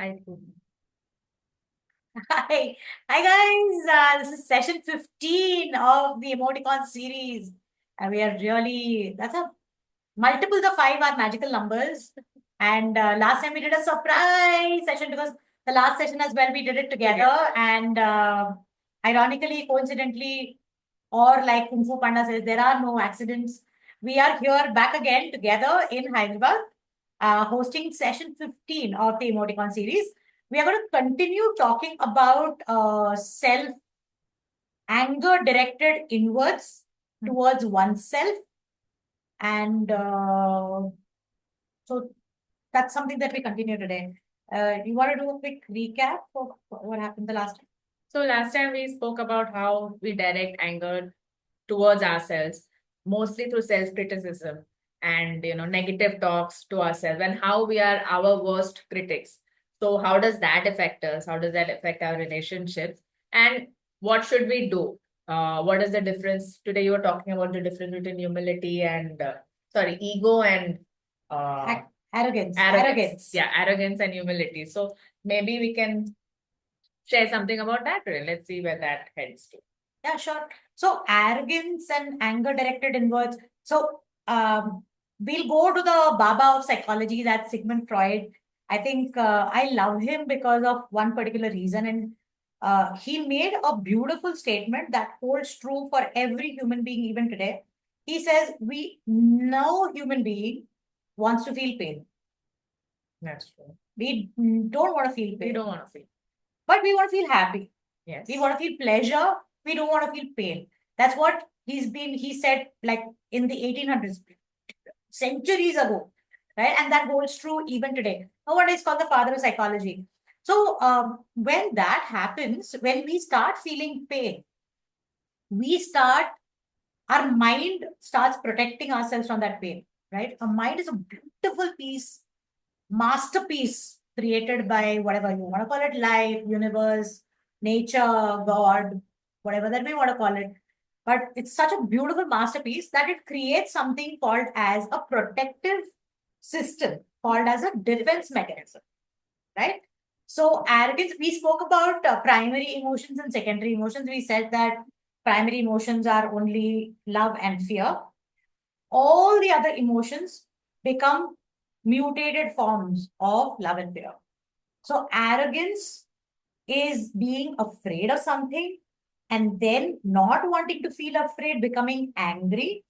I Hi, hi guys. This is session 15 of the Emoti-kaun series. And we are really, that's a multiples of five are magical numbers. And last time we did a surprise session because the last session as well, we did it together. And ironically, coincidentally, or like Kung Fu Panda says, there are no accidents. We are here back again together in Hyderabad, hosting session 15 of the Emoticon series. We are going to continue talking about self anger directed inwards towards oneself. And so that's something that we continue today. You want to do a quick recap of what happened the last time? So last time we spoke about how we direct anger towards ourselves, mostly through self-criticism and negative talks to ourselves, and how we are our worst critics. So how does that affect us? How does that affect our relationships? And what should we do? What is the difference? Today you were talking about the difference between humility and ego and arrogance. Yeah, arrogance and humility. So maybe we can share something about that today. Let's see where that heads to. Yeah, sure. So arrogance and anger directed inwards. So we'll go to the Baba of psychology, that's Sigmund Freud. I think I love him because of one particular reason, and he made a beautiful statement that holds true for every human being even today. He says, no human being wants to feel pain. That's true. We don't want to feel pain. We don't want to feel. But we want to feel happy. Yes. We want to feel pleasure. We don't want to feel pain. That's what he said like in the 1800s, centuries ago, right? And that holds true even today. No wonder it's called the father of psychology. So when that happens, when we start feeling pain, our mind starts protecting ourselves from that pain, right? Our mind is a beautiful piece, masterpiece created by whatever you want to call it, life, universe, nature, God, whatever that we want to call it. But it's such a beautiful masterpiece that it creates something called as a protective system, called as a defense mechanism, right? So arrogance, we spoke about primary emotions and secondary emotions. We said that primary emotions are only love and fear. All the other emotions become mutated forms of love and fear. So arrogance is being afraid of something and then not wanting to feel afraid, becoming angry,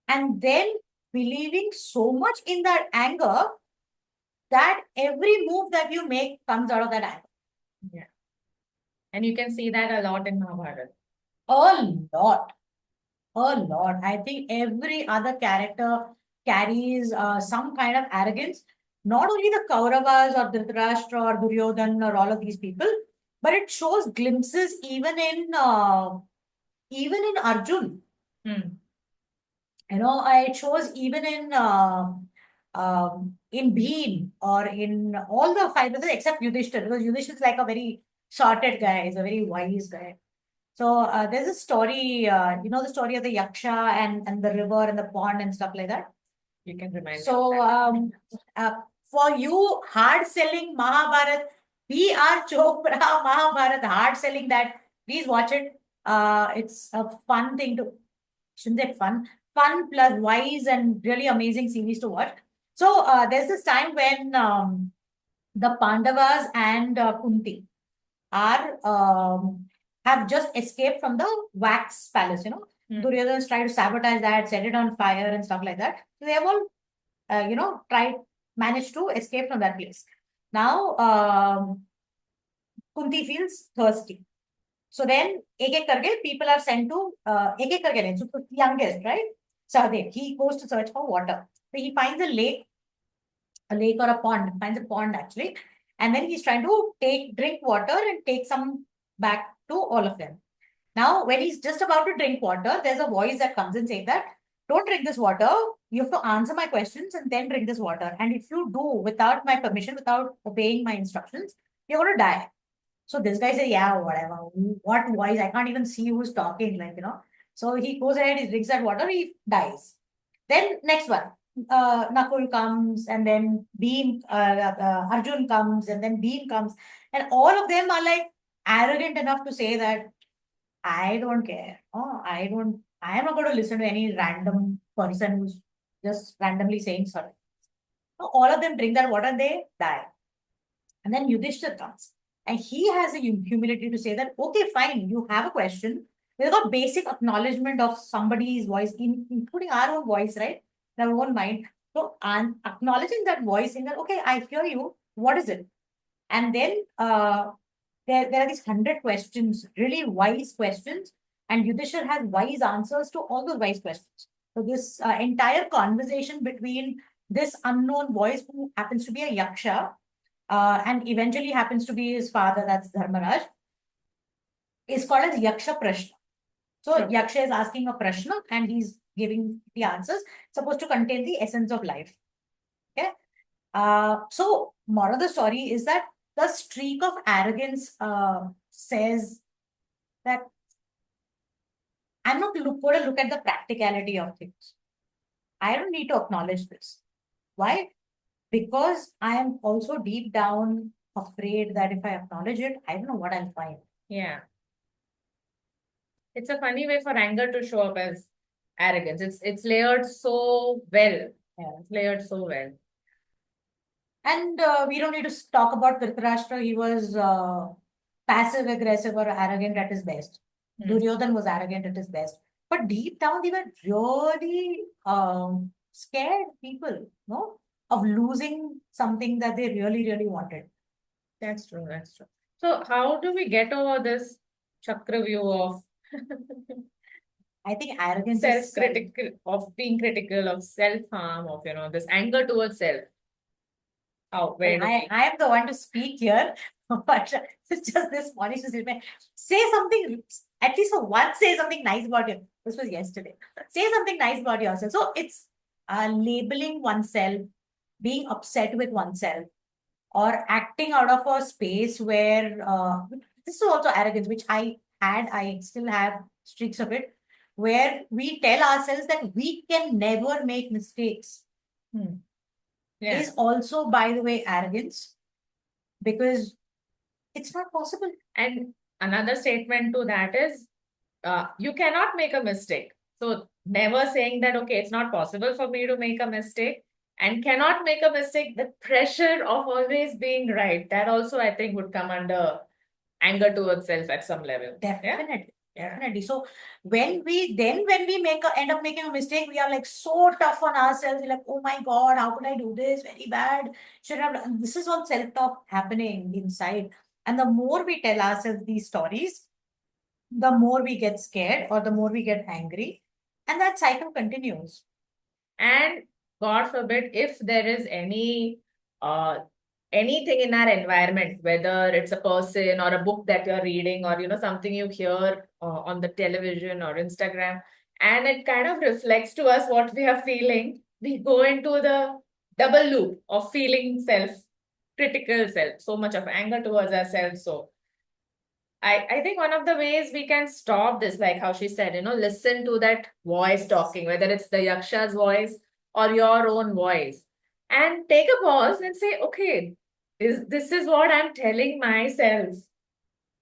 and then believing so much in that anger that every move that you make comes out of that anger. Yeah. And you can see that a lot in Mahabharat. A lot. A lot. I think every other character carries some kind of arrogance. Not only the Kauravas or Dhritarashtra or Duryodhan or all of these people, but it shows glimpses even in Arjun. It shows even in Bhim or in all the five brothers except Yudhishthir, because Yudhishthir is like a very sorted guy, he's a very wise guy. So there's a story, the story of the Yaksha and the river and the pond and stuff like that. You can remind me. So for you, hard selling Mahabharat, P.R. Chopra, Mahabharat, hard selling that. Please watch it. It's a fun thing to, shouldn't say fun, fun plus wise and really amazing series to watch. So there's this time when the Pandavas and Kunti are have just escaped from the wax palace. Duryodhan is trying to sabotage that, set it on fire and stuff like that. So they have all, managed to escape from that place. Now, Kunti feels thirsty. So then, ek karke, people are sent to, ek karke, so the youngest, right? Sahadev, he goes to search for water. So he finds a lake or a pond, finds a pond actually. And then he's trying to drink water and take some back to all of them. Now, when he's just about to drink water, there's a voice that comes and says that, don't drink this water. You have to answer my questions and then drink this water. And if you do without my permission, without obeying my instructions, you're going to die. So this guy says, yeah, whatever. What voice? I can't even see who's talking, So he goes ahead, he drinks that water, he dies. Then next one. Nakul comes, and then Arjun comes, and then Bhim comes, and all of them are like arrogant enough to say that I don't care. Oh, I am not going to listen to any random person who's just randomly saying sorry. So all of them drink that water, they die. And then Yudhishthir comes. And he has the humility to say that, okay, fine, you have a question. There's a basic acknowledgement of somebody's voice, including our own voice, right? In our own mind. So, and acknowledging that voice, in that, okay, I hear you. What is it? And then there are these 100 questions, really wise questions. And Yudhishthir has wise answers to all those wise questions. So, this entire conversation between this unknown voice, who happens to be a yaksha, and eventually happens to be his father, that's Dharmaraj, is called as Yaksha Prashna. So Sure. Yaksha is asking a prashna and he's giving the answers, supposed to contain the essence of life. Okay. So moral of the story is that the streak of arrogance says that I'm not going to look at the practicality of things. I don't need to acknowledge this. Why? Because I am also deep down afraid that if I acknowledge it, I don't know what I'll find. Yeah. It's a funny way for anger to show up as arrogance. It's layered so well. Yeah, it's layered so well. And we don't need to talk about Dhritarashtra. He was passive aggressive or arrogant at his best. Duryodhan was arrogant at his best. But deep down, they were really scared people, no, of losing something that they really, really wanted. That's true. That's true. So how do we get over this chakra view of I think arrogance is self-critical, of being critical, of self-harm, of this anger towards self? How, where do we? I am the one to speak here, but it's just this morning to say something, at least for once, say something nice about you. This was yesterday. Say something nice about yourself. So it's labeling oneself, being upset with oneself, or acting out of a space where this is also arrogance, which I still have streaks of it, where we tell ourselves that we can never make mistakes. Yeah. Is also, by the way, arrogance, because it's not possible. And another statement to that is you cannot make a mistake. So never saying that, okay, it's not possible for me to make a mistake and cannot make a mistake, the pressure of always being right, that also I think would come under anger towards self at some level. Definitely. Yeah? Definitely. So when we end up making a mistake, we are like so tough on ourselves. We're like, oh my God, how could I do this? Very bad. Should have done. This is all self-talk happening inside. And the more we tell ourselves these stories, the more we get scared or the more we get angry. And that cycle continues. And God forbid, if there is anything in our environment, whether it's a person or a book that you're reading or something you hear on the television or Instagram, and it kind of reflects to us what we are feeling, we go into the double loop of feeling critical self, so much of anger towards ourselves. So I think one of the ways we can stop this, like how she said, listen to that voice talking, whether it's the yaksha's voice or your own voice, and take a pause and say, okay, this is what I'm telling myself.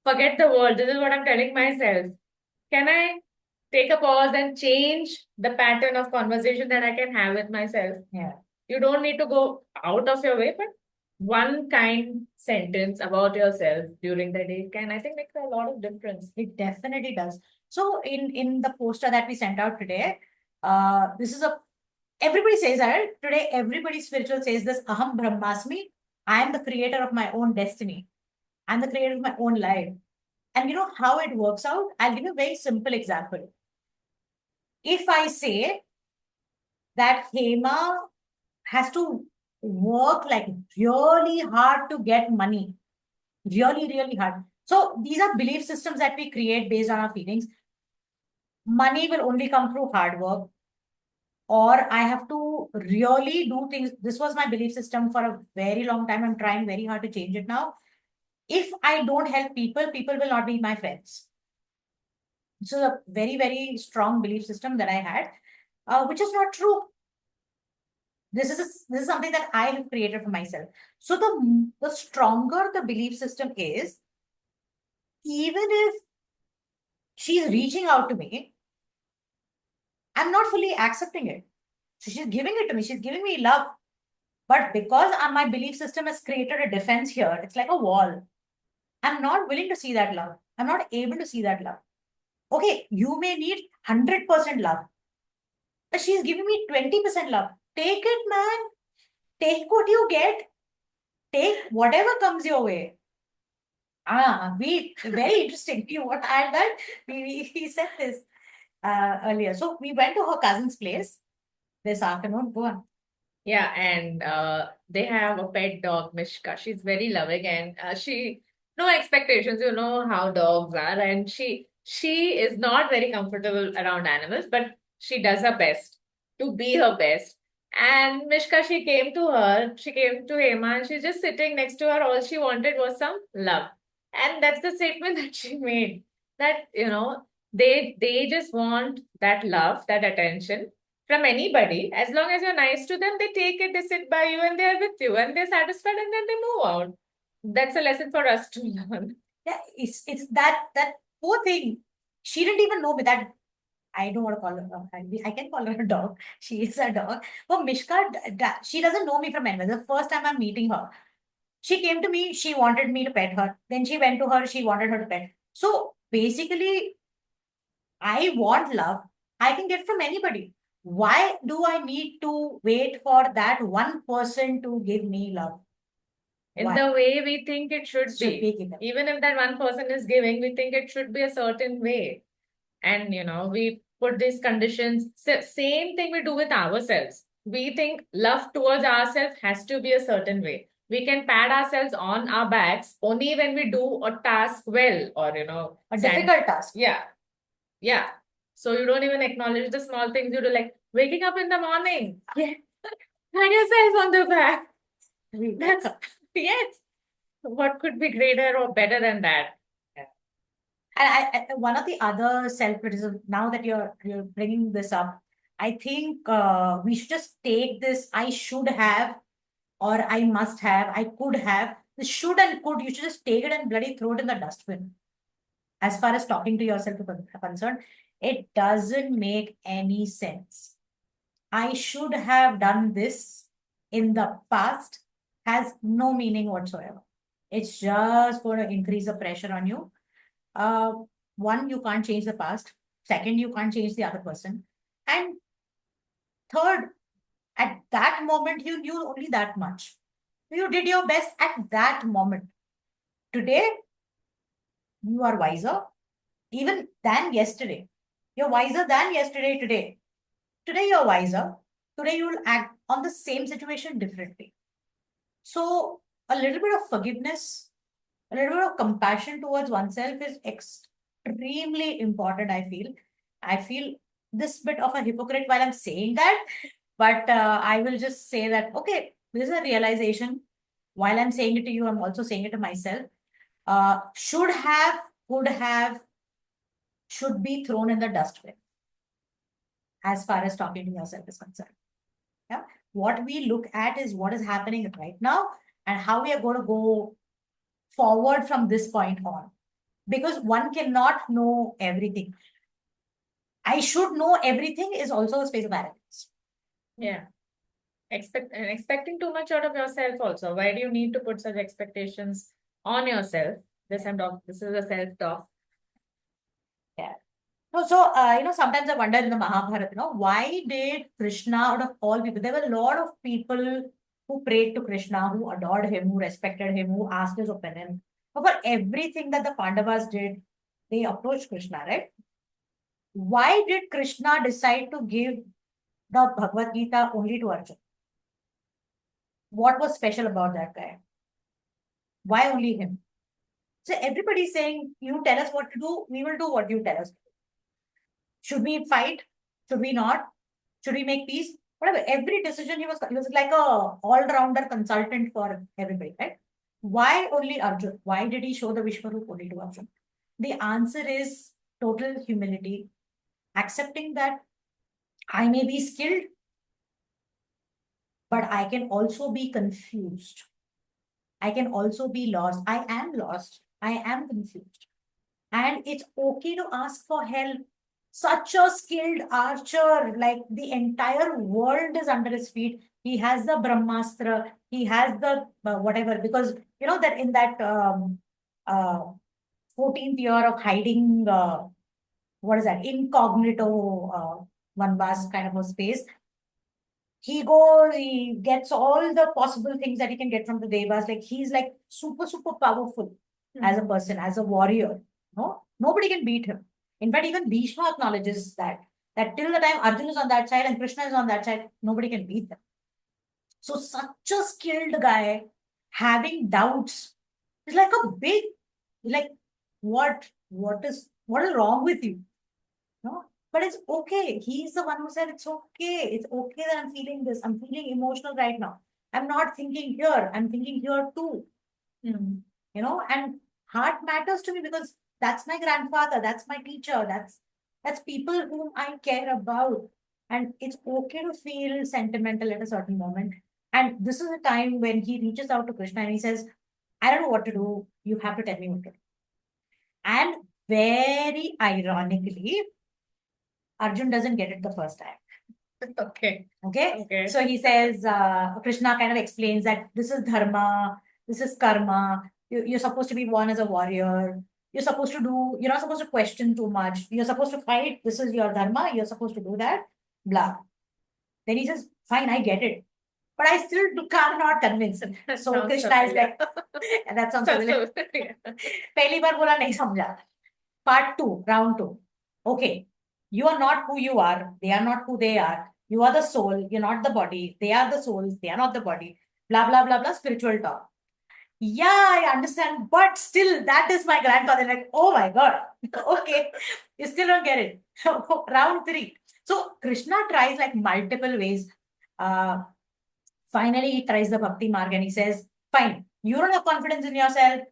Forget the world. This is what I'm telling myself. Can I take a pause and change the pattern of conversation that I can have with myself? Yeah. You don't need to go out of your way, but one kind sentence about yourself during the day can, I think, make a lot of difference. It definitely does. So in the poster that we sent out today, this is everybody says that today. Everybody spiritual says this: Aham Brahmasami. I am the creator of my own destiny. I'm the creator of my own life. And you know how it works out? I'll give you a very simple example. If I say that Hema has to work like really hard to get money, really, really hard. So these are belief systems that we create based on our feelings. Money will only come through hard work, or I have to really do things. This was my belief system for a very long time. I'm trying very hard to change it now. If I don't help people, people will not be my friends. So a very, very strong belief system that I had, which is not true. This is something that I have created for myself. So the stronger the belief system is, even if she's reaching out to me, I'm not fully accepting it. So she's giving it to me. She's giving me love. But because my belief system has created a defense here, it's like a wall. I'm not willing to see that love. I'm not able to see that love. Okay, you may need 100% love, but she's giving me 20% love. Take it, man. Take what you get. Take whatever comes your way. Very interesting. You want to add that? We said this earlier. So we went to her cousin's place this afternoon. Go on. Yeah, and they have a pet dog, Mishka. She's very loving, and she no expectations. You know how dogs are, and she is not very comfortable around animals, but she does her best to be her best. And Mishka, she came to her, she came to Hema, and she's just sitting next to her. All she wanted was some love, and that's the statement that she made. That they just want that love, that attention from anybody. As long as you're nice to them, they take it, they sit by you, and they're with you, and they're satisfied, and then they move out. That's a lesson for us to learn. Yeah, it's that poor thing. She didn't even know me. That I don't want to call her. I can call her a dog. She is a dog. But Mishka, she doesn't know me from anywhere. The first time I'm meeting her, she came to me. She wanted me to pet her. Then she went to her. She wanted her to pet. So basically, I want love. I can get from anybody. Why do I need to wait for that one person to give me love? In Why? the way we think it should Should be. be given. Even if that one person is giving, we think it should be a certain way. And we put these conditions. Same thing we do with ourselves. We think love towards ourselves has to be a certain way. We can pat ourselves on our backs only when we do a task well, or A difficult task. Yeah. Yeah. So you don't even acknowledge the small things you do, like waking up in the morning. Yeah. Pat yourself on the back. That's yes. What could be greater or better than that? And one of the other self-criticism, now that you're bringing this up, I think we should just take this I should have, or I must have, I could have. The should and could, you should just take it and bloody throw it in the dustbin. As far as talking to yourself is concerned, it doesn't make any sense. I should have done this in the past has no meaning whatsoever. It's just going to increase the pressure on you. uh, One, you can't change the past. Second, you can't change the other person. And third, at that moment, you knew only that much. You did your best at that moment. Today, you are wiser, even than yesterday. You're wiser than yesterday today. Today, you're wiser. Today, you will act on the same situation differently. So, a little bit of forgiveness, a little bit of compassion towards oneself is extremely important, I feel this bit of a hypocrite while I'm saying that, but I will just say that, okay, this is a realization. While I'm saying it to you, I'm also saying it to myself. Should have, could have, should be thrown in the dustbin as far as talking to yourself is concerned. Yeah. What we look at is what is happening right now and how we are going to go forward from this point on. Because one cannot know everything. I should know everything is also a space of arrogance. Yeah. Expecting too much out of yourself also. Why do you need to put such expectations on yourself? This is a self-talk. Yeah. Sometimes I wonder in the Mahabharat, why did Krishna, out of all people, there were a lot of people who prayed to Krishna, who adored him, who respected him, who asked his opinion. But for everything that the Pandavas did, they approached Krishna, right? Why did Krishna decide to give the Bhagavad Gita only to Arjuna? What was special about that guy? Why only him? So everybody's saying, you tell us what to do, we will do what you tell us. Should we fight? Should we not? Should we make peace? Whatever. Every decision he was like a all-rounder consultant for everybody, right? Why only Arjun? Why did he show the Vishwaroop only to Arjun? The answer is total humility, accepting that I may be skilled, but I can also be confused. I can also be lost. I am lost. I am confused. And it's okay to ask for help. Such a skilled archer, like the entire world is under his feet. He has the Brahmastra, he has the whatever, because you know that in that uh, 14th year of hiding, what is that, incognito one vast kind of a space, he gets all the possible things that he can get from the devas. Like he's like super, super powerful as a person, as a warrior. No, nobody can beat him. In fact, even Bhishma acknowledges that till the time Arjuna is on that side and Krishna is on that side, nobody can beat them. So such a skilled guy having doubts is like a big, like what is wrong with you? No, but it's okay. He's the one who said it's okay. It's okay that I'm feeling this. I'm feeling emotional right now. I'm not thinking here. I'm thinking here too. Mm. You know, and heart matters to me because that's my grandfather. That's my teacher. That's people whom I care about. And it's okay to feel sentimental at a certain moment. And this is a time when he reaches out to Krishna and he says, I don't know what to do. You have to tell me what to do. And very ironically, Arjun doesn't get it the first time. Okay. Okay. So he says, Krishna kind of explains that this is dharma, this is karma. You're supposed to be born as a warrior. You're not supposed to question too much. You're supposed to fight. This is your dharma. You're supposed to do that. Blah. Then he says, fine, I get it. But I still cannot convince him. So Krishna is like, and that sounds familiar. पहली बार बोला नहीं समझा. Part 2, round 2. Okay, you are not who you are. They are not who they are. You are the soul. You're not the body. They are the souls. They are not the body. Blah, blah, blah, blah. Spiritual talk. Yeah, I understand. But still, that is my grandfather. Like, oh my God. Okay. You still don't get it. Round 3. So Krishna tries like multiple ways. Finally, he tries the bhakti marg and he says, fine, you don't have confidence in yourself.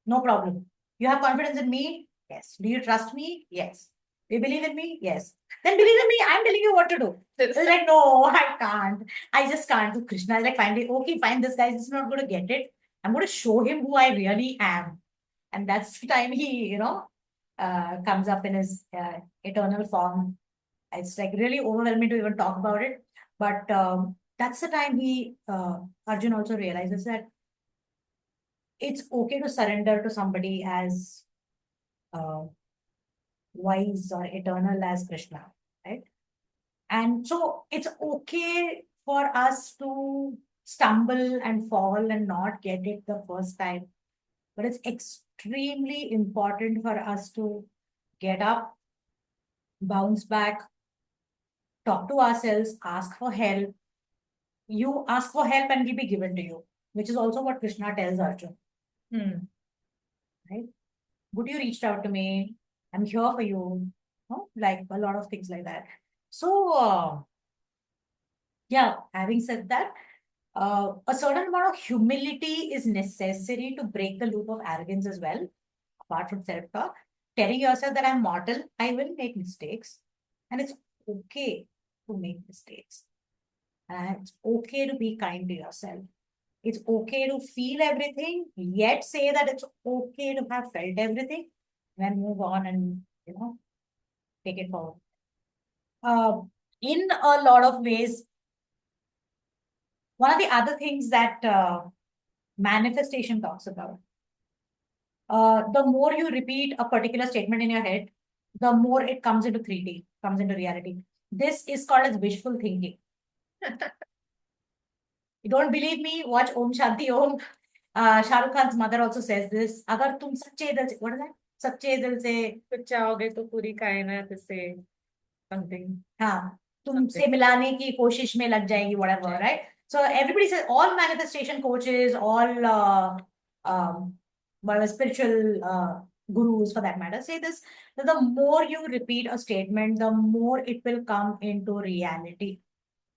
No problem. You have confidence in me? Yes. Do you trust me? Yes. Do you believe in me? Yes. Then believe in me. I'm telling you what to do. It's like, no, I can't. I just can't. So Krishna is like, finally, okay, fine. This guy is not going to get it. I'm going to show him who I really am. And that's the time he, comes up in his eternal form. It's like really overwhelming to even talk about it. But that's the time Arjun also realizes that it's okay to surrender to somebody as wise or eternal as Krishna, right? And so it's okay for us to stumble and fall and not get it the first time. But it's extremely important for us to get up, bounce back, talk to ourselves, ask for help. You ask for help and will be given to you, which is also what Krishna tells Arjun. Right? Would you reached out to me? I'm here for you. No? Like a lot of things like that. So, yeah, having said that, a certain amount of humility is necessary to break the loop of arrogance as well, apart from self-talk. Telling yourself that I'm mortal, I will make mistakes, and it's okay to make mistakes. And it's okay to be kind to yourself. It's okay to feel everything, yet say that it's okay to have felt everything, then move on and, take it forward. In a lot of ways, one of the other things that manifestation talks about, the more you repeat a particular statement in your head, the more it comes into 3D, comes into reality. This is called as wishful thinking. You don't believe me? Watch Om Shanti Om. Shah Rukh Khan's mother also says this. अगर तुम सच्चे दिल से, what is that? सच्चे दिल से कुछ चाहोगे तो पूरी कायनात से something. हाँ, तुमसे मिलाने की कोशिश में लग जाएगी, whatever, right? So everybody says, all manifestation coaches, all whatever spiritual gurus for that matter say this, that the more you repeat a statement, the more it will come into reality.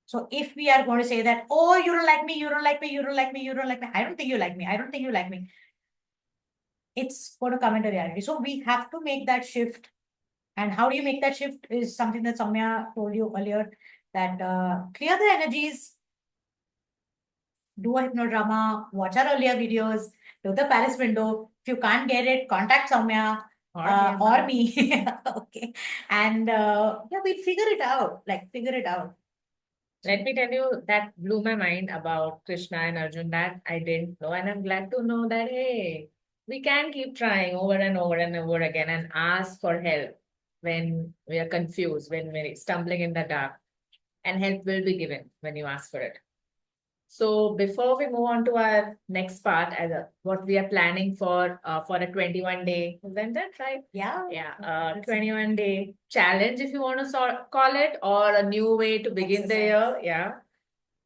So if we are going to say that, oh, you don't like me, you don't like me, you don't like me, you don't like me, I don't think you like me, I don't think you like me, it's going to come into reality. So we have to make that shift. And how do you make that shift is something that Sowmiya told you earlier, that clear the energies, do a hypnodrama, watch our earlier videos, do the Paris window. If you can't get it, contact Sowmiya or me. Okay. And yeah, we'll figure it out. Like, figure it out. Let me tell you, that blew my mind about Krishna and Arjun, that I didn't know. And I'm glad to know that, hey, we can keep trying over and over and over again and ask for help when we are confused, when we're stumbling in the dark. And help will be given when you ask for it. So before we move on to our next part, what we are planning for a 21-day, isn't that right? Yeah. Yeah, 21-day challenge, if you want to call it, or a new way to begin the year. Yeah.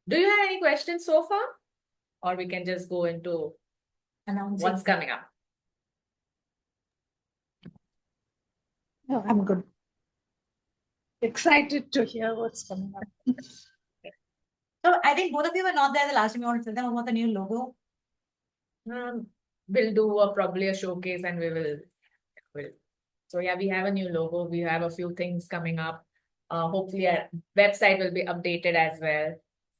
Do you have any questions so far? Or we can just go into Announcing what's coming up. No, I'm good. Excited to hear what's coming up. So I think both of you were not there the last time. You want to tell them about the new logo? We'll do probably a showcase and we will. So yeah, we have a new logo. We have a few things coming up. Hopefully our website will be updated as well.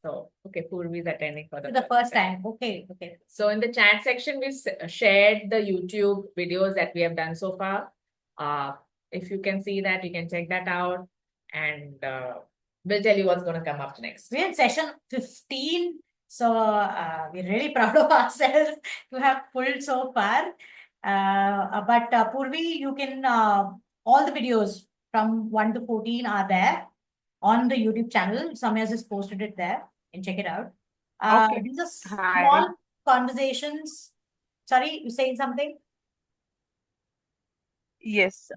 So, okay, Purvi is attending for The first time. Okay. So in the chat section, we shared the YouTube videos that we have done so far. If you can see that, you can check that out. And we'll tell you what's going to come up next. We're in session 15. So we're really proud of ourselves to have pulled so far. But Purvi, you can, all the videos from 1 to 14 are there on the YouTube channel. Sowmiya has just posted it there, and check it out. Okay. These are Hi. small conversations. Sorry, you saying something? Yes,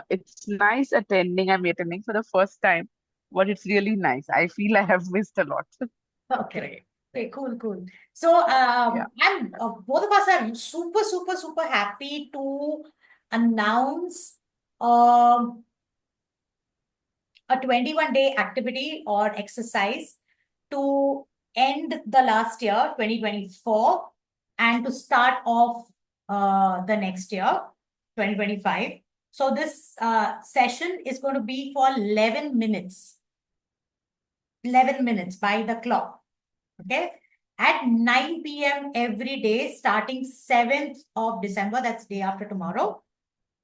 it's nice attending. I'm attending for the first time, but it's really nice. I feel I have missed a lot. Okay. Okay, cool. So, Yeah. I'm both of us are super happy to announce a 21-day activity or exercise to end the last year, 2024, and to start off the next year, 2025. So this session is going to be for 11 minutes. 11 minutes by the clock. Okay. At 9 p.m. every day, starting 7th of December, that's day after tomorrow.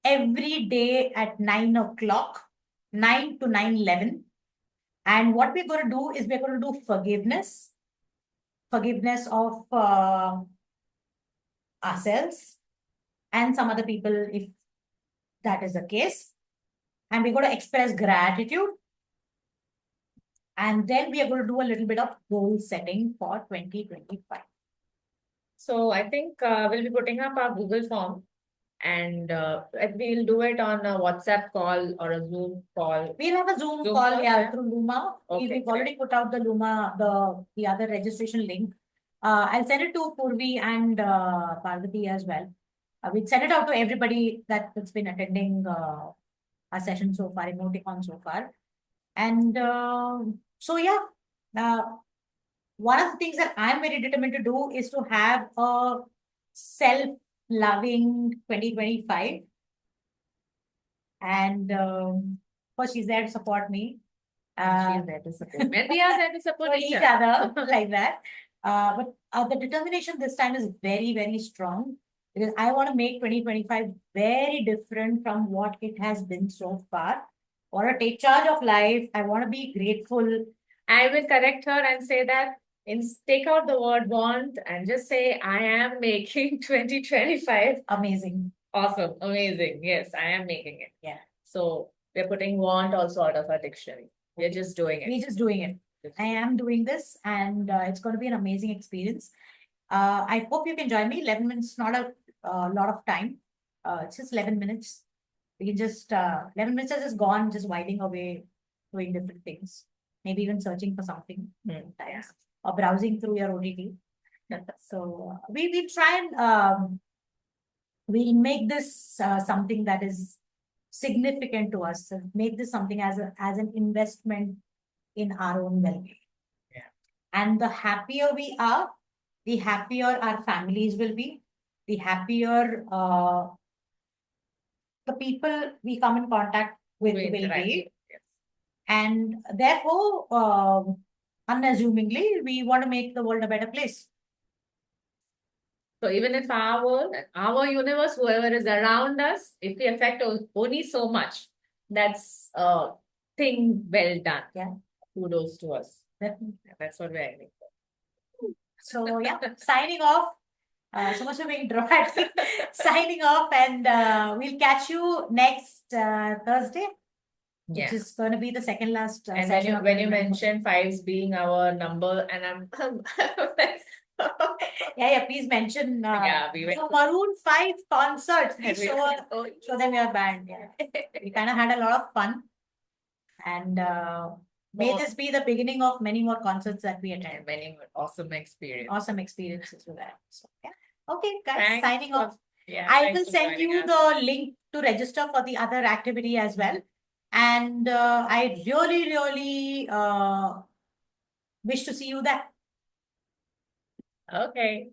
Every day at 9 o'clock, 9 to 9:11. And what we're going to do is we're going to do forgiveness of ourselves and some other people, if that is the case. And we're going to express gratitude. And then we are going to do a little bit of goal setting for 2025. So I think we'll be putting up our Google form, and we'll do it on a WhatsApp call or a Zoom call. We'll have a Zoom call, through Luma. We've already put out the Luma, the other registration link. I'll send it to Purvi and Parvati as well. We'll send it out to everybody that's been attending our session so far, Emoti-kaun so far. And so, yeah, one of the things that I'm very determined to do is to have a self-loving 2025. And first, she's there to support me. She's there to support me. And we are there to support each other like that. But the determination this time is very strong, because I want to make 2025 very different from what it has been so far. I want to take charge of life. I want to be grateful. I will correct her and say that take out the word want and just say, I am making 2025 amazing. Awesome. Amazing. Yes, I am making it. Yeah. So we're putting want also out of our dictionary. We're just doing it. We're just doing it. I am doing this, and it's going to be an amazing experience. I hope you can join me. 11 minutes, not a lot of time. It's just 11 minutes. We can just, 11 minutes is just gone, just whiling away, doing different things. Maybe even searching for something. Yeah. Or browsing through your OTT. So we try and we make this something that is significant to us. So make this something as an investment in our own well-being. Yeah. And the happier we are, the happier our families will be, the happier the people we come in contact with will be. Yes. And therefore, unassumingly, we want to make the world a better place. So even if our world, our universe, whoever is around us, if we affect only so much, that's a thing well done. Yeah. Kudos to us. Definitely. That's what we're aiming for. So yeah, signing off. So much for being dramatic. Signing off, and we'll catch you next Thursday, which Yeah. is going to be the second last And session of when the you event. mention fives being our number, and I'm Yeah, please mention Yeah, we went the Maroon 5 concerts. and Please we- show them your band. Yeah. We kind of had a lot of fun. And may More. this be the beginning of many more concerts that we attend. and many more awesome experience. Awesome experiences with that. So, yeah. Okay, guys, Thanks signing for- off. Yeah, I thanks will for send joining you us. the link to register for the other activity as well. And I really wish to see you there. Okay.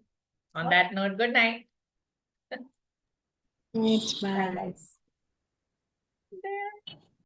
On that note, good night. It's Bye, bye. guys.